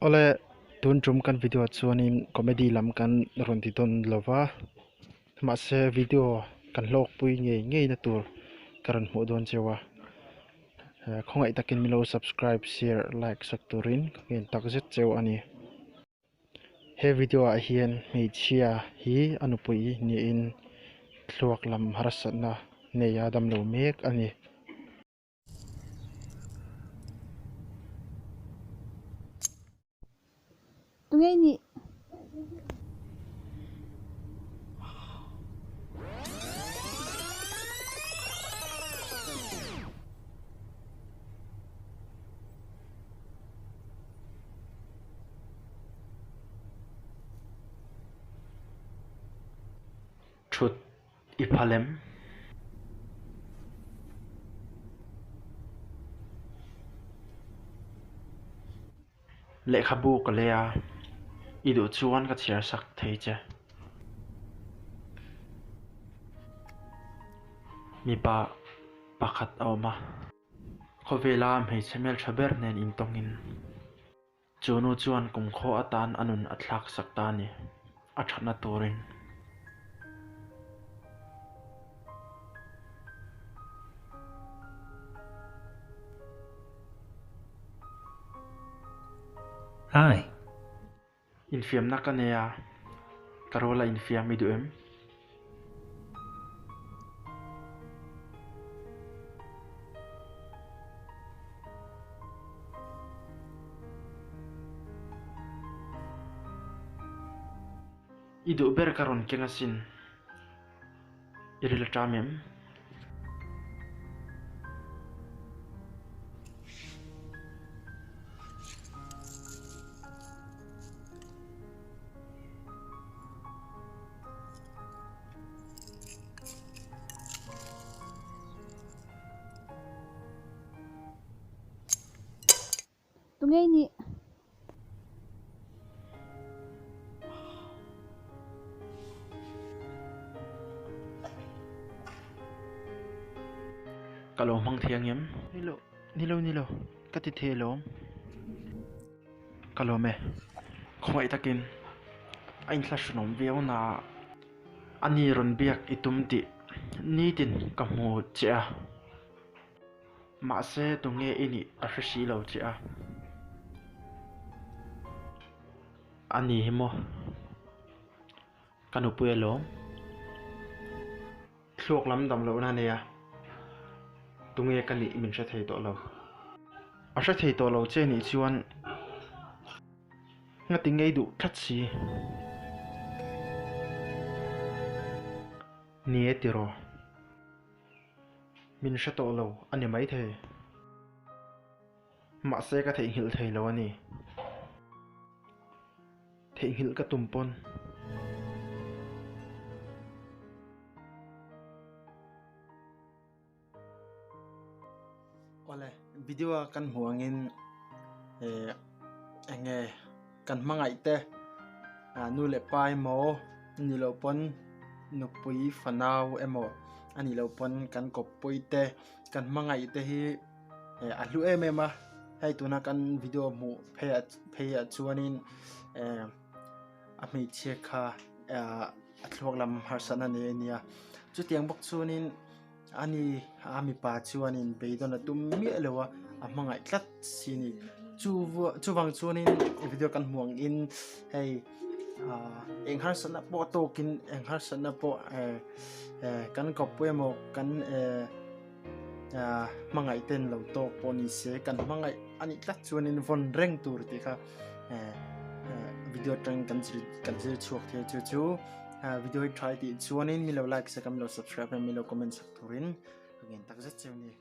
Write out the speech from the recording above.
Ole tun trum kan video chuanin comedy lam kan ron ti ton lova ma se video kan lok pui ngei na tur karan hmu don chewa khongai takin milo subscribe share like sak turin ngin takzet cheu ani he video a hian hmeichhia hi anupui ni in thluak lam harasatna neya dam lo mek ani Tungay ni thut iphalem lekhabu kalea idu chuan ka chiar sak thei che mi pa pakhat awma khovela mhei chemel thaber nen in tongin chunu chuan kum kho atan anun athlak sakta ni athana turin Hi. infiam na kanea karola infiam iduem idu ber karon kengasin iril tamem tungay ni kalo hmangaih em nilo kati thelo kalo me khongai takin ain thlasnom veo na ani ron biak itumti nitin kamu chea ma se tunge ini ashi lo chea ani himo kanu puelo thlok lam dam lo na neya tunge kani min sha thei to lo a sha thei to lo che ni chuan ngati ngei du thatsi nie tiro min sha to lo ani mai the ma se ka thei hil thei lo ani thei hil ka tumpon ole video kan hmangaih enge kan hmangaih te nu le pai mo ni lo pon nu pui fanau emo ani lo pon kan kopui te kan hmangaih te hi alu emema hei tuna kan video mu phei chuanin a mei che kha athlok lam harsana ne nia chu tiang bok chuanin ani ami pa chuanin beidona tummi alowa a hmangaih tlat sini chuwang chuanin video kan hmuang in hei enghar sana po tokin enghar sana po kan kopui mo kan hmangaih ten lo tok poni se kan hmangaih ani tlat chuanin von reng tur ti kha video tang kan zir chuak the chu video try ti chuanin milo like sa kam lo subscribe milo comment sak turin again takzet cheu ni